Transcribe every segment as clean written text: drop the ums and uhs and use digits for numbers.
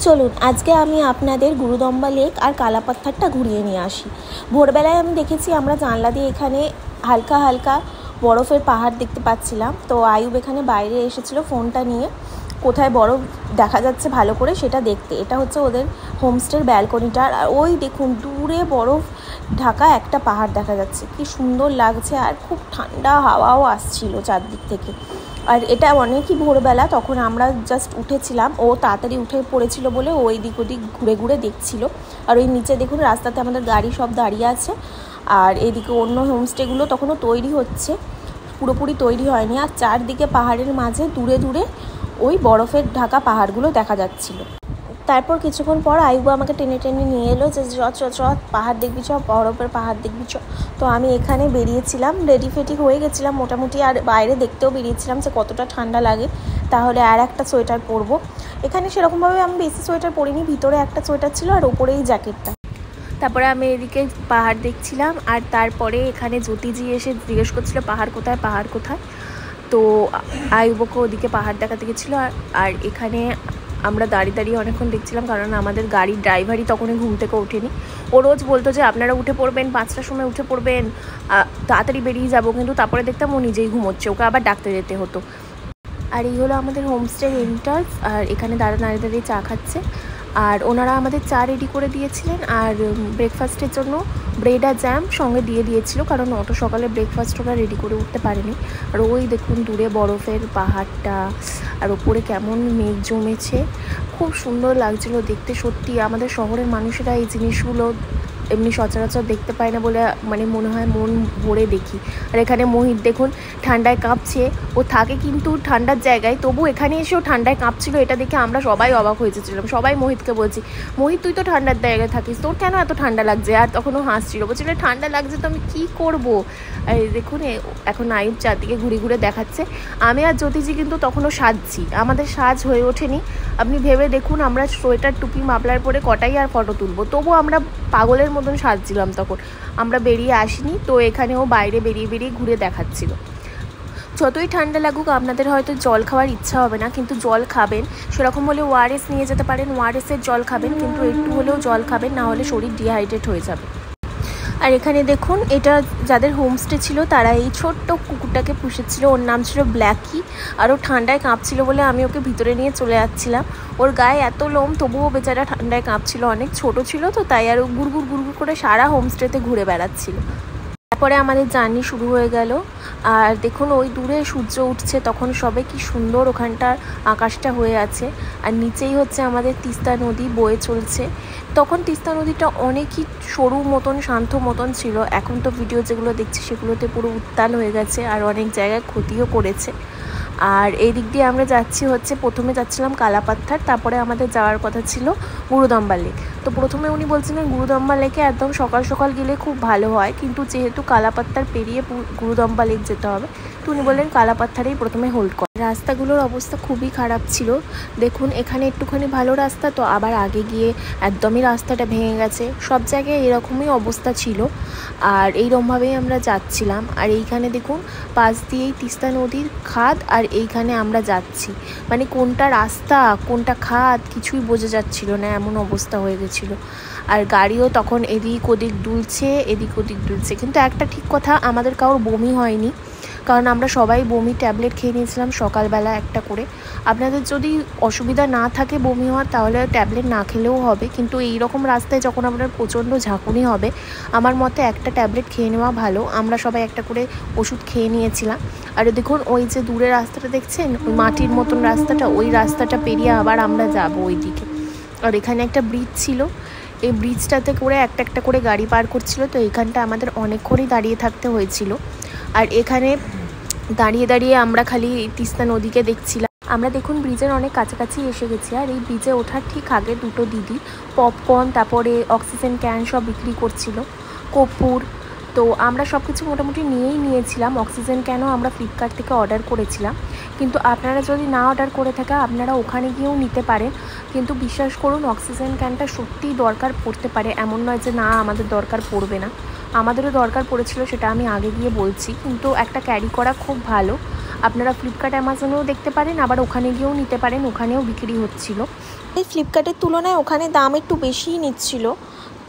চলুন আজকে আমি আপনাদের গুরুদম্বা লেক আর কালাপাথরটা ঘুরিয়ে নিয়ে আসি। ভোরবেলায় আমি দেখেছি আমরা জানলা দিয়ে এখানে হালকা হালকা বরফের পাহাড় দেখতে পাচ্ছিলাম। তো আয়ুব এখানে বাইরে এসেছিল ফোনটা নিয়ে, কোথায় বরফ দেখা যাচ্ছে ভালো করে সেটা দেখতে। এটা হচ্ছে ওদের হোমস্টের ব্যালকনিটা। আর ওই দেখুন দূরে বরফ ঢাকা একটা পাহাড় দেখা যাচ্ছে, কি সুন্দর লাগছে। আর খুব ঠান্ডা হাওয়াও আসছিল চারদিক থেকে। আর এটা অনেকই ভোরবেলা, তখন আমরা জাস্ট উঠেছিলাম, ও তাড়াতাড়ি উঠে পড়েছিল বলে ওই দিক ওদিক ঘুরে ঘুরে দেখছিল। আর ওই নিচে দেখুন রাস্তাতে আমাদের গাড়ি সব দাঁড়িয়ে আছে। আর এদিকে অন্য হোমস্টেগুলো তখনও তৈরি হচ্ছে, পুরোপুরি তৈরি হয়নি। আর চারদিকে পাহাড়ের মাঝে দূরে দূরে ওই বরফের ঢাকা পাহাড়গুলো দেখা যাচ্ছিল। তারপর কিছুক্ষণ পর আয়ুব আমাকে টেনে টেনে নিয়ে এলো যে চ পাহাড় দেখবি, চ বরফের পাহাড় দেখবি চ। তো আমি এখানে বেরিয়েছিলাম, রেডি ফেডি হয়ে গেছিলাম মোটামুটি। আর বাইরে দেখতেও বেরিয়েছিলাম যে কতটা ঠান্ডা লাগে, তাহলে আর একটা সোয়েটার পরবো। এখানে সেরকমভাবে আমি বেশি সোয়েটার পরিনি, ভিতরে একটা সোয়েটার ছিল আর ওপরেই জ্যাকেটটা। তারপরে আমি এদিকে পাহাড় দেখছিলাম। আর তারপরে এখানে জ্যোতিজি এসে জিজ্ঞেস করছিল পাহাড় কোথায়, পাহাড় কোথায়। তো আয়ুবকে ওদিকে পাহাড় দেখাতে গেছিলো। আর এখানে আমরা দাঁড়িয়ে অনেকক্ষণ দেখছিলাম, কারণ আমাদের গাড়ির ড্রাইভারই তখনই ঘুম থেকে ওঠেনি। ও রোজ বলতো যে আপনারা উঠে পড়বেন, 5টার সময় উঠে পড়বেন, তাড়াতাড়ি বেরিয়ে যাবো, কিন্তু তারপরে দেখতাম ও নিজেই ঘুমোচ্ছে, ওকে আবার ডাকতে যেতে হতো। আর এই হলো আমাদের হোমস্টের এন্ট্রান্স। আর এখানে দাঁড়িয়ে চা খাচ্ছে। আর ওনারা আমাদের চা রেডি করে দিয়েছিলেন, আর ব্রেকফাস্টের জন্য ব্রেড আর জ্যাম সঙ্গে দিয়ে দিয়েছিল, কারণ অত সকালে ব্রেকফাস্ট ওরা রেডি করে উঠতে পারেনি। আর ওই দেখুন দূরে বরফের পাহাড়টা, আর ওপরে কেমন মেঘ জমেছে, খুব সুন্দর লাগছিল দেখতে। সত্যি আমাদের শহরের মানুষেরা এই জিনিসগুলো এমনি সচরাচর দেখতে পায় না বলে মানে মনে হয় মন ভরে দেখি। আর এখানে মোহিত দেখুন ঠান্ডায় কাঁপছে, ও থাকে কিন্তু ঠান্ডার জায়গায়, তবু এখানে এসেও ঠান্ডায় কাঁপছিল। এটা দেখে আমরা সবাই অবাক হয়েছিলাম। সবাই মোহিতকে বলছি, মোহিত তুই তো ঠান্ডার জায়গায় থাকিস, তোর কেন এত ঠান্ডা লাগছে? আর তখনও হাসছিল, বলছিল ঠান্ডা লাগছে তো আমি কী করবো। আর দেখুন এখন আয়ুব চারদিকে ঘুরে ঘুরে দেখাচ্ছে। আমি আর জ্যোতিজি কিন্তু তখনও সাজছি, আমাদের সাজ হয়ে ওঠেনি। আপনি ভেবে দেখুন আমরা সোয়েটার টুপি মাফলার পরে কটাই আর ফটো তুলবো, তবু আমরা পাগলের মতন সাজছিলাম তখন। আমরা বেরিয়ে আসিনি তো, এখানেও বাইরে বেরিয়ে ঘুরে দেখাচ্ছিল। যতই ঠান্ডা লাগুক আপনাদের হয়তো জল খাওয়ার ইচ্ছা হবে না, কিন্তু জল খাবেন। সেরকম হলে ওআরএস নিয়ে যেতে পারেন, ওআরএসের জল খাবেন, কিন্তু একটু হলেও জল খাবেন, না হলে শরীর ডিহাইড্রেট হয়ে যাবে। আর এখানে দেখুন এটা যাদের হোমস্টে ছিল তারা এই ছোট্ট কুকুরটাকে পুষেছিল, ওর নাম ছিল ব্ল্যাকি। আর ও ঠান্ডায় কাঁপছিল বলে আমি ওকে ভিতরে নিয়ে চলে যাচ্ছিলাম। ওর গায়ে এত লোম, তবুও বেচারা ঠান্ডায় কাঁপছিল, অনেক ছোট ছিল তো তাই। আর ও গুড়গুড় করে সারা হোমস্টেতে ঘুরে বেড়াচ্ছিল। তারপরে আমাদের জার্নি শুরু হয়ে গেল। আর দেখুন ওই দূরে সূর্য উঠছে, তখন সবে কি সুন্দর ওখানটার আকাশটা হয়ে আছে। আর নিচেই হচ্ছে আমাদের তিস্তা নদী বয়ে চলছে। তখন তিস্তা নদীটা অনেকই সরু মতন, শান্ত মতন ছিল। এখন তো ভিডিও যেগুলো দেখছি সেগুলোতে পুরো উত্তাল হয়ে গেছে, আর অনেক জায়গায় ক্ষতিও করেছে। আর এই দিক দিয়ে আমরা যাচ্ছি হচ্ছে, প্রথমে যাচ্ছিলাম কালাপাথর, তারপরে আমাদের যাওয়ার কথা ছিল গুরুদম্বা লেক। তো প্রথমে উনি বলছিলেন গুরুদম্বা লেকে একদম সকাল সকাল গেলে খুব ভালো হয়, কিন্তু যেহেতু কালাপাথর পেরিয়ে গুরুদম্বা লেক যেতে হবে, তো উনি বললেন কালাপাথরেই প্রথমে হোল্ড করে। রাস্তাগুলোর অবস্থা খুবই খারাপ ছিল। দেখুন এখানে একটুখানি ভালো রাস্তা, তো আবার আগে গিয়ে একদমই রাস্তাটা ভেঙে গেছে। সব জায়গায় এরকমই অবস্থা ছিল। আর এইরকমভাবেই আমরা যাচ্ছিলাম। আর এইখানে দেখুন পাশ দিয়েই তিস্তা নদীর খাদ, আর এইখানে আমরা যাচ্ছি, মানে কোনটা রাস্তা কোনটা খাদ কিছুই বোঝা যাচ্ছিল না, এমন অবস্থা হয়ে গেছিলো। আর গাড়িও তখন এদিক ওদিক দুলছে, কিন্তু একটা ঠিক কথা, আমাদের কারোর বমি হয়নি, কারণ আমরা সবাই বমি ট্যাবলেট খেয়ে নিয়েছিলাম সকালবেলা একটা করে। আপনাদের যদি অসুবিধা না থাকে বমি হওয়ার, তাহলে ট্যাবলেট না খেলেও হবে, কিন্তু এই রকম রাস্তায় যখন আপনার প্রচণ্ড ঝাঁকুনি হবে, আমার মতে একটা ট্যাবলেট খেয়ে নেওয়া ভালো। আমরা সবাই একটা করে ওষুধ খেয়ে নিয়েছিলাম। আর দেখুন ওই যে দূরে রাস্তাটা দেখছেন, ওই মাটির মতন রাস্তাটা, ওই রাস্তাটা পেরিয়ে আবার আমরা যাবো ওই দিকে। আর এখানে একটা ব্রিজ ছিল, এই ব্রিজটাতে করে একটা করে গাড়ি পার করছিল, তো এইখানটা আমাদের অনেকক্ষণই দাঁড়িয়ে থাকতে হয়েছিল। আর এখানে দাঁড়িয়ে আমরা খালি তিস্তা নদীকে দেখছিলাম। আমরা দেখুন ব্রিজের অনেক কাছাকাছি এসে গেছি। আর এই ব্রিজে ওঠার ঠিক আগে দুটো দিদি পপকর্ন, তারপরে অক্সিজেন ক্যান সব বিক্রি করছিল, কর্পূর। তো আমরা সব কিছু মোটামুটি নিয়েছিলাম। অক্সিজেন ক্যানও আমরা ফ্লিপকার্ট থেকে অর্ডার করেছিলাম, কিন্তু আপনারা যদি না অর্ডার করে থাকেন আপনারা ওখানে গিয়েও নিতে পারেন। কিন্তু বিশ্বাস করুন অক্সিজেন ক্যানটা সত্যিই দরকার পড়তে পারে, এমন নয় যে না আমাদের দরকার পড়বে না। আমাদেরও দরকার পড়েছিল, সেটা আমি আগে গিয়ে বলছি। কিন্তু একটা ক্যারি করা খুব ভালো, আপনারা ফ্লিপকার্ট অ্যামাজনেও দেখতে পারেন, আবার ওখানে গিয়েও নিতে পারেন, ওখানেও বিক্রি হচ্ছিল। এই ফ্লিপকার্টের তুলনায় ওখানে দাম একটু বেশিই নিচ্ছিল,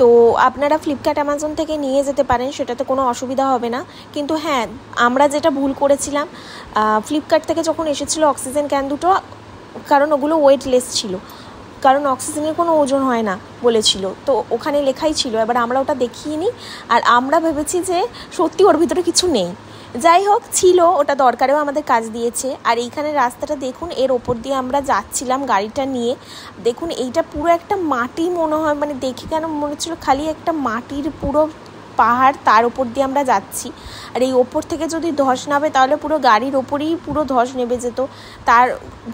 তো আপনারা ফ্লিপকার্ট অ্যামাজন থেকে নিয়ে যেতে পারেন, সেটাতে কোনো অসুবিধা হবে না। কিন্তু হ্যাঁ, আমরা যেটা ভুল করেছিলাম, ফ্লিপকার্ট থেকে যখন এসেছিলো অক্সিজেন ক্যান দুটো, কারণ ওগুলো ওয়েটলেস ছিল, কারণ অক্সিজেনের কোনো ওজন হয় না বলেছিল, তো ওখানে লেখাই ছিল। এবার আমরা ওটা দেখিয়ে নিই, আর আমরা ভেবেছি যে সত্যি ওর ভিতরে কিছু নেই। যাই হোক, ছিল, ওটা দরকারেও আমাদের কাজ দিয়েছে। আর এইখানে রাস্তাটা দেখুন, এর ওপর দিয়ে আমরা যাচ্ছিলাম গাড়িটা নিয়ে। দেখুন, এইটা পুরো একটা মাটি মনে হয়, মানে দেখে কেন মনে হচ্ছিলো খালি একটা মাটির পুরো পাহাড়, তার উপর দিয়ে আমরা যাচ্ছি। আর এই ওপর থেকে যদি ধস নামে তাহলে পুরো গাড়ির ওপরেই পুরো ধস নেমে যেত। তার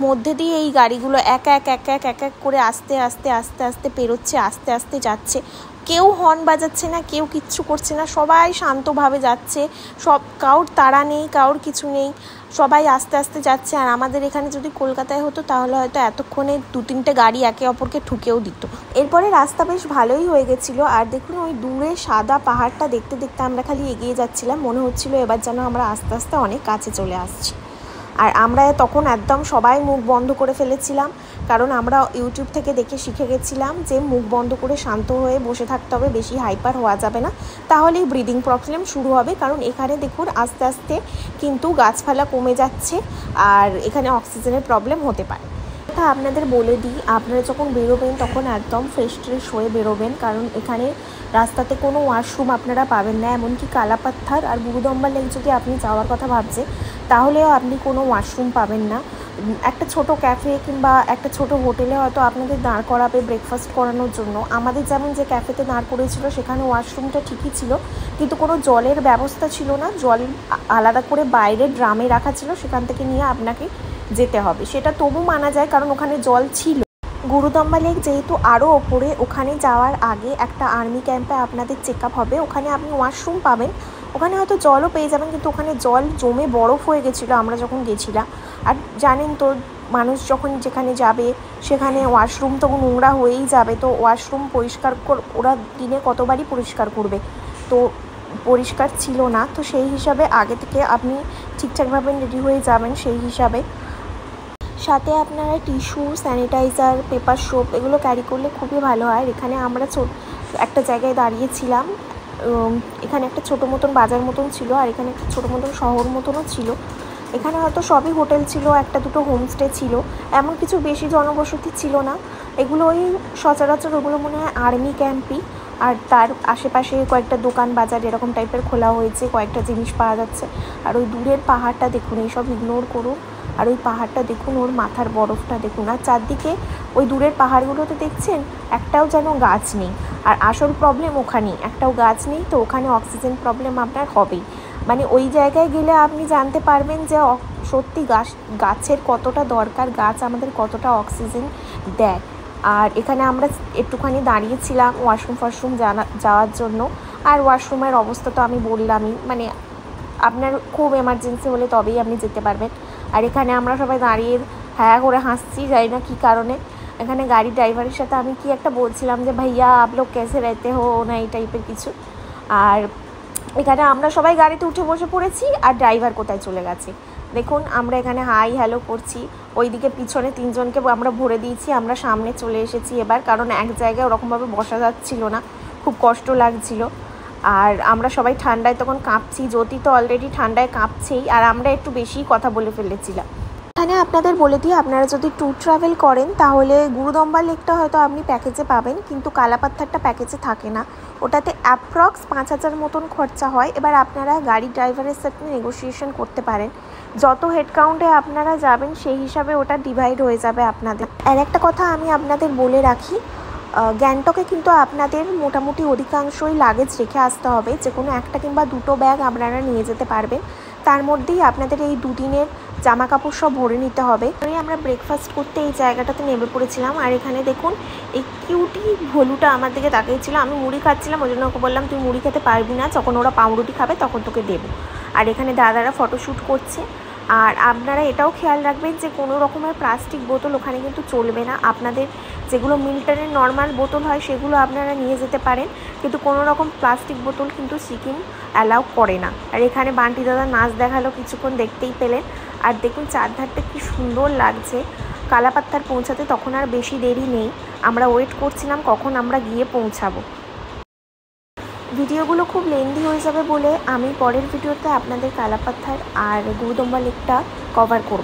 মধ্যে দিয়ে এই গাড়িগুলো এক এক করে আস্তে আস্তে আস্তে আস্তে পেরোচ্ছে, আস্তে আস্তে যাচ্ছে। কেউ হর্ন বাজাচ্ছে না, কেউ কিচ্ছু করছে না, সবাই শান্তভাবে যাচ্ছে। কারোর তাড়া নেই, কারোর কিছু নেই, সবাই আস্তে আস্তে যাচ্ছে। আর আমাদের এখানে যদি কলকাতায় হতো তাহলে হয়তো এতক্ষণে 2-3টে গাড়ি একে অপরকে ঠুকেও দিত। এরপরে রাস্তা বেশ ভালোই হয়ে গেছিলো। আর দেখুন, ওই দূরে সাদা পাহাড়টা দেখতে দেখতে আমরা খালি এগিয়ে যাচ্ছিলাম, মনে হচ্ছিলো এবার যেন আমরা আস্তে আস্তে অনেক কাছে চলে আসছি। আর আমরা তখন একদম সবাই মুখ বন্ধ করে ফেলেছিলাম, কারণ আমরা ইউটিউব থেকে দেখে শিখে গেছিলাম যে মুখ বন্ধ করে শান্ত হয়ে বসে থাকতে হবে, বেশি হাইপার হওয়া যাবে না, তাহলেই ব্রিদিং প্রবলেম শুরু হবে। কারণ এখানে দেখুন আস্তে আস্তে কিন্তু গাছপালা কমে যাচ্ছে, আর এখানে অক্সিজেনের প্রবলেম হতে পারে। তা আপনাদের বলে দিই, আপনারা যখন বেরোবেন তখন একদম ফ্রেশ হয়ে বেরোবেন, কারণ এখানে রাস্তাতে কোনো ওয়াশরুম আপনারা পাবেন না। এমনকি কালাপাত্থার আর গুরুদম্বা লেক যদি আপনি যাওয়ার কথা ভাবছেন তাহলেও আপনি কোনো ওয়াশরুম পাবেন না। একটা ছোট ক্যাফে কিংবা একটা ছোট হোটেলে হয়তো আপনাদের দাঁড় করাবে ব্রেকফাস্ট করানোর জন্য। আমাদের যেমন যে ক্যাফেতে দাঁড় করেছিল সেখানে ওয়াশরুমটা ঠিকই ছিল, কিন্তু কোনো জলের ব্যবস্থা ছিল না। জল আলাদা করে বাইরে ড্রামে রাখা ছিল, সেখান থেকে নিয়ে আপনাকে যেতে হবে। সেটা তবু মানা যায়, কারণ ওখানে জল ছিল। গুরুদম্বা লেক যেহেতু আরও ওপরে, ওখানে যাওয়ার আগে একটা আর্মি ক্যাম্পে আপনাদের চেক আপ হবে, ওখানে আপনি ওয়াশরুম পাবেন, ওখানে হয়তো জলও পেয়ে যাবেন, কিন্তু ওখানে জল জমে বরফ হয়ে গেছিলো আমরা যখন গেছিলাম। আর জানেন তো, মানুষ যখন যেখানে যাবে সেখানে ওয়াশরুম তো নোংরা হয়েই যাবে, তো ওয়াশরুম পরিষ্কার ওরা দিনে কতবারই পরিষ্কার করবে, তো পরিষ্কার ছিল না। তো সেই হিসাবে আগে থেকে আপনি ঠিকঠাকভাবে রেডি হয়ে যাবেন সেই হিসাবে। সাথে আপনারা টিস্যু, স্যানিটাইজার, পেপার সোপ এগুলো ক্যারি করলে খুবই ভালো হয়। এখানে আমরা একটা জায়গায় দাঁড়িয়েছিলাম, এখানে একটা ছোটো মতন বাজার মতন ছিল, আর এখানে একটা ছোটো মতন শহর মতনও ছিল। এখানে হয়তো সবই হোটেল ছিল, একটা দুটো হোমস্টে ছিল, এমন কিছু বেশি জনবসতি ছিল না। এগুলো ওই সচরাচর ওগুলো মনে হয় আর্মি ক্যাম্পই। আর তার আশেপাশে কয়েকটা দোকান বাজার এরকম টাইপের খোলা হয়েছে, কয়েকটা জিনিস পাওয়া যাচ্ছে। আর ওই দূরের পাহাড়টা দেখুন, এইসব ইগনোর করুন। আর ওই পাহাড়টা দেখুন, ওর মাথার বরফটা দেখুন, আর চারদিকে ওই দূরের পাহাড়গুলোতে দেখছেন একটাও যেন গাছ নেই। আর আসল প্রবলেম ওখানেই, একটাও গাছ নেই, তো ওখানে অক্সিজেন প্রবলেম আপনার হবেই। মানে ওই জায়গায় গেলে আপনি জানতে পারবেন যে সত্যি গাছের কতটা দরকার, গাছ আমাদের কতটা অক্সিজেন দেয়। আর এখানে আমরা একটুখানি দাঁড়িয়েছিলাম ওয়াশরুম যাওয়ার জন্য। আর ওয়াশরুমের অবস্থা তো আমি বললামই, মানে আপনার খুব এমার্জেন্সি হলে তবেই আপনি যেতে পারবেন। আর এখানে আমরা সবাই দাঁড়িয়ে হ্যাঁ করে হাসছি, জানি না কী কারণে। এখানে গাড়ির ড্রাইভারের সাথে আমি কি একটা বলছিলাম যে ভাইয়া আপ লোক কেসে রেতে হো না, এই টাইপের কিছু। আর এখানে আমরা সবাই গাড়িতে উঠে বসে পড়েছি, আর ড্রাইভার কোথায় চলে গেছে দেখুন। আমরা এখানে হাই হ্যালো করছি, ওইদিকে পিছনে 3জনকে আমরা ভরে দিয়েছি, আমরা সামনে চলে এসেছি এবার, কারণ এক জায়গায় ওরকমভাবে বসা যাচ্ছিল না, খুব কষ্ট লাগছিল। আর আমরা সবাই ঠান্ডায় তখন কাঁপছি, জ্যোতি তো অলরেডি ঠান্ডায় কাঁপছেই, আর আমরা একটু বেশিই কথা বলে ফেলেছিলাম। এখানে আপনাদের বলে দিই, আপনারা যদি ট্যুর ট্রাভেল করেন তাহলে গুরুদম্বা লেকটা হয়তো আপনি প্যাকেজে পাবেন, কিন্তু কালাপাত্থারটা প্যাকেজে থাকে না। ওটাতে অ্যাপ্রক্স 5,000 মতন খরচা হয়। এবার আপনারা গাড়ি ড্রাইভারের সাথে নেগোসিয়েশন করতে পারেন, যত হেড কাউন্টে আপনারা যাবেন সেই হিসাবে ওটা ডিভাইড হয়ে যাবে আপনাদের। আর একটা কথা আমি আপনাদের বলে রাখি, গ্যাংটকে কিন্তু আপনাদের মোটামুটি অধিকাংশই লাগেজ রেখে আসতে হবে, যে কোনো একটা কিংবা দুটো ব্যাগ আপনারা নিয়ে যেতে পারবেন, তার মধ্যেই আপনাদের এই দুদিনের জামা কাপড় সব ভরে নিতে হবে। আমরা ব্রেকফাস্ট করতে এই জায়গাটাতে নেমে পড়েছিলাম। আর এখানে দেখুন, এই কিউটি ভলুটা আমার দিকে তাকিয়েছিল, আমি মুড়ি খাচ্ছিলাম, ওই জন্য ওকে বললাম তুই মুড়ি খেতে পারবি না, যখন ওরা পাউরুটি খাবে তখন তোকে দেবো। আর এখানে দাদারা ফটোশ্যুট করছে। আর আপনারা এটাও খেয়াল রাখবেন যে কোনো রকমের প্লাস্টিক বোতল ওখানে কিন্তু চলবে না। আপনাদের যেগুলো মিল্টনের নর্মাল বোতল হয় সেগুলো আপনারা নিয়ে যেতে পারেন, কিন্তু কোনো রকম প্লাস্টিক বোতল কিন্তু সিকিম অ্যালাউ করে না। আর এখানে বান্টি দাদা নাচ দেখালো, কিছুক্ষণ দেখতেই পেলেন। আর দেখুন চারধারটা কি সুন্দর লাগছে। কালাপাত্থার পৌঁছাতে তখন আর বেশি দেরি নেই, আমরা ওয়েট করছিলাম কখন আমরা গিয়ে পৌঁছাবো। ভিডিওগুলো খুব লেন্দি হয়ে যাবে বলে আমি পরের ভিডিওতে আপনাদের কালাপাত্থার আর গুরুদম্বা লেকটা কভার করব।